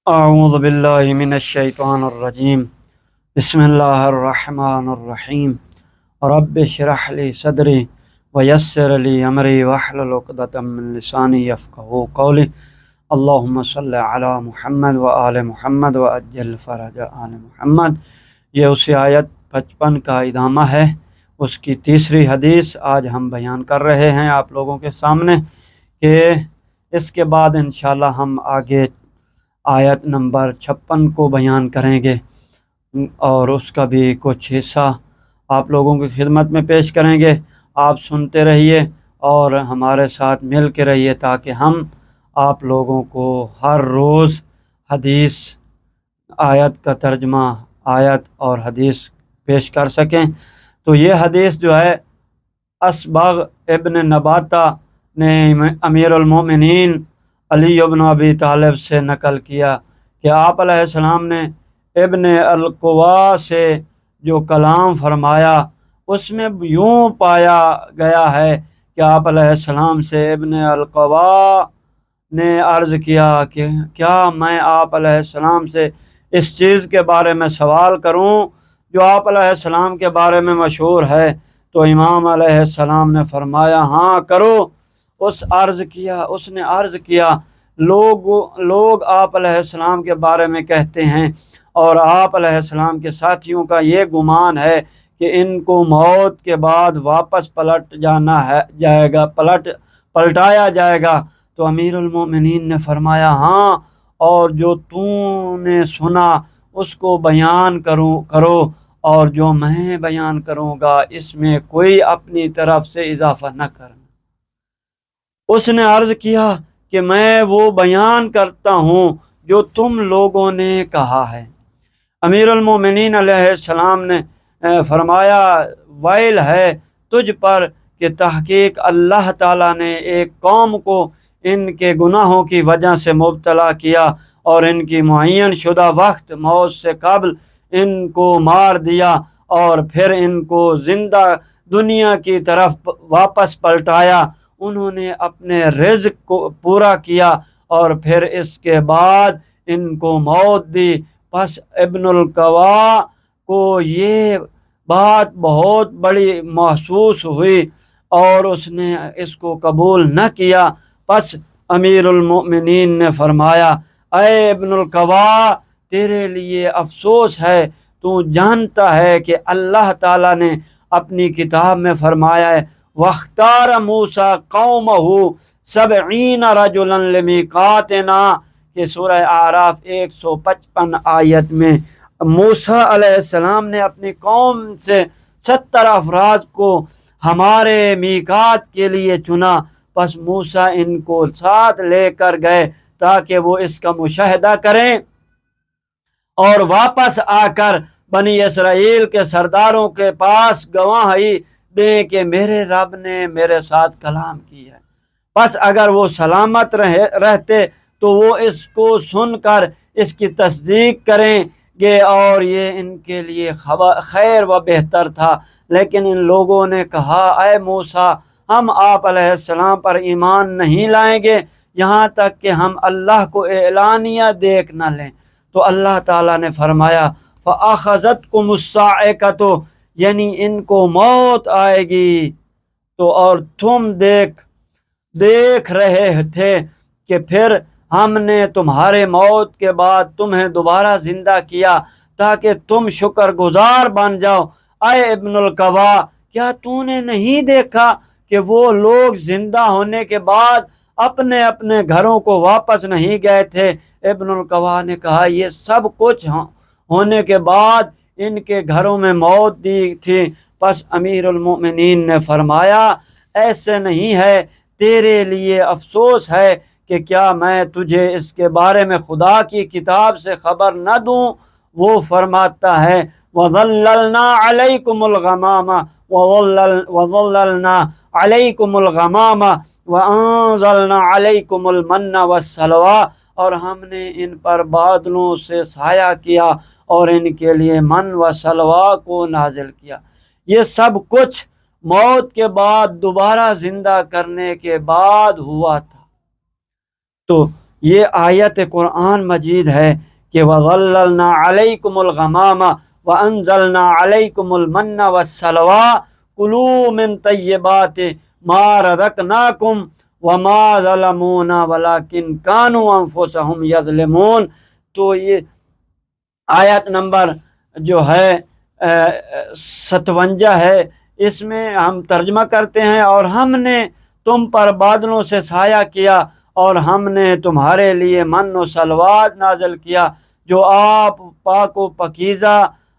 اعوذ باللہ من الشیطان الرجیم بسم اللہ الرحمن الرحیم رب اشرح لی صدری ویسر لی امری واحلل عقدۃ من لسانی یفقہوا قولی اللہم صلی علی محمد وآل محمد وعجل فرج آل محمد۔ یہ اسی آیت 55 کا ادامہ ہے، اس کی تیسری حدیث آج ہم بیان کر رہے ہیں آپ لوگوں کے سامنے، کہ اس کے بعد انشاءاللہ ہم آگے آیت نمبر 56 کو بیان کریں گے اور اس کا بھی کچھ حصہ آپ لوگوں کی خدمت میں پیش کریں گے۔ آپ سنتے رہیے اور ہمارے ساتھ مل کے رہیے تاکہ ہم آپ لوگوں کو ہر روز حدیث، آیت کا ترجمہ، آیت اور حدیث پیش کر سکیں۔ تو یہ حدیث جو ہے اسبغ ابن نباتہ نے امیر المومنین علی بن ابی طالب سے نقل کیا کہ آپ علیہ السلام نے ابن القوا سے جو کلام فرمایا اس میں یوں پایا گیا ہے کہ آپ علیہ السلام سے ابن القوا نے عرض کیا کہ کیا میں آپ علیہ السلام سے اس چیز کے بارے میں سوال کروں جو آپ علیہ السلام کے بارے میں مشہور ہے؟ تو امام علیہ السلام نے فرمایا ہاں کرو۔ اس نے عرض کیا لوگ آپ علیہ السلام کے بارے میں کہتے ہیں اور آپ علیہ السلام کے ساتھیوں کا یہ گمان ہے کہ ان کو موت کے بعد واپس پلٹایا جائے گا۔ تو امیر المومنین نے فرمایا ہاں، اور جو تو نے سنا اس کو بیان کرو اور جو میں بیان کروں گا اس میں کوئی اپنی طرف سے اضافہ نہ کرنا۔ اس نے عرض کیا کہ میں وہ بیان کرتا ہوں جو تم لوگوں نے کہا ہے۔ امیر المومنین علیہ السلام نے فرمایا ویل ہے تجھ پر کہ تحقیق اللہ تعالیٰ نے ایک قوم کو ان کے گناہوں کی وجہ سے مبتلا کیا اور ان کی معین شدہ وقت موت سے قبل ان کو مار دیا اور پھر ان کو زندہ دنیا کی طرف واپس پلٹایا۔ انہوں نے اپنے رزق کو پورا کیا اور پھر اس کے بعد ان کو موت دی۔ پس ابن القوا کو یہ بات بہت بڑی محسوس ہوئی اور اس نے اس کو قبول نہ کیا۔ پس امیر المؤمنین نے فرمایا اے ابن القوا، تیرے لیے افسوس ہے، تو جانتا ہے کہ اللہ تعالیٰ نے اپنی کتاب میں فرمایا ہے وَاخْتَارَ مُوسَىٰ قَوْمَهُ 70 رَجُلًا لِمِيقَاتِنَا، کہ سورہ اعراف 155 آیت میں موسیٰ علیہ السلام نے اپنی قوم سے 70 افراد کو ہمارے میقات کے لیے چنا۔ پس موسیٰ ان کو ساتھ لے کر گئے تاکہ وہ اس کا مشاہدہ کریں اور واپس آ کر بنی اسرائیل کے سرداروں کے پاس گواہی دیں کہ میرے رب نے میرے ساتھ کلام کیا ہے۔ پس اگر وہ سلامت رہتے تو وہ اس کو سن کر اس کی تصدیق کریں گے اور یہ ان کے لیے خیر و بہتر تھا۔ لیکن ان لوگوں نے کہا اے موسیٰ، ہم آپ علیہ السلام پر ایمان نہیں لائیں گے یہاں تک کہ ہم اللہ کو اعلانیہ دیکھ نہ لیں۔ تو اللہ تعالیٰ نے فرمایا فَأَخَذَتْكُمُ الصَّاعِقَةُ، یعنی ان کو موت آئے گی تو اور تم دیکھ رہے تھے کہ پھر ہم نے تمہارے موت کے بعد تمہیں دوبارہ زندہ کیا تاکہ تم شکر گزار بن جاؤ۔ اے ابن القوا، کیا تو نے نہیں دیکھا کہ وہ لوگ زندہ ہونے کے بعد اپنے اپنے گھروں کو واپس نہیں گئے تھے؟ ابن القوا نے کہا یہ سب کچھ ہونے کے بعد ان کے گھروں میں موت دی تھی۔ پس امیر المؤمنین نے فرمایا ایسے نہیں ہے، تیرے لیے افسوس ہے کہ کیا میں تجھے اس کے بارے میں خدا کی کتاب سے خبر نہ دوں؟ وہ فرماتا ہے وَظَلَّلْنَا عَلَيْكُمُ الْغَمَامَ وَظَلَّلْنَا عَلَيْكُمُ الْغَمَامَ وَأَنزَلْنَا عَلَيْكُمُ الْمَنَّ وَالسَّلْوَىٰ، اور ہم نے ان پر بادلوں سے سایہ کیا اور ان کے لیے من و سلوا کو نازل کیا۔ یہ سب کچھ موت کے بعد دوبارہ زندہ کرنے کے بعد ہوا تھا۔ تو یہ آیت قرآن مجید ہے کہ وَظَلَّلْنَا عَلَيْكُمُ الْغَمَامَ وَأَنزَلْنَا عَلَيْكُمُ الْمَنَّ وَالسَّلْوَىٰ كُلُوا مِن طَيِّبَاتِ مَا رَزَقْنَاكُمْ وَمَا ظَلَمُونَا وَلَٰكِن كَانُوا أَنفُسَهُمْ يَظْلِمُونَ۔ تو یہ آیت نمبر جو ہے 57 ہے، اس میں ہم ترجمہ کرتے ہیں، اور ہم نے تم پر بادلوں سے سایہ کیا اور ہم نے تمہارے لیے من و سلوات نازل کیا، جو آپ پاک و پاکیزہ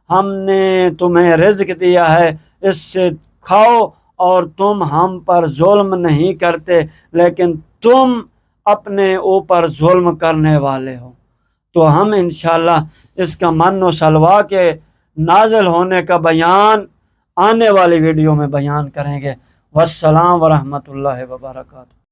ہم نے تمہیں رزق دیا ہے، اس سے کھاؤ، اور تم ہم پر ظلم نہیں کرتے لیکن تم اپنے اوپر ظلم کرنے والے ہو۔ تو ہم انشاءاللہ اس کا من و سلوا کے نازل ہونے کا بیان آنے والی ویڈیو میں بیان کریں گے۔ والسلام ورحمۃ اللہ وبرکاتہ۔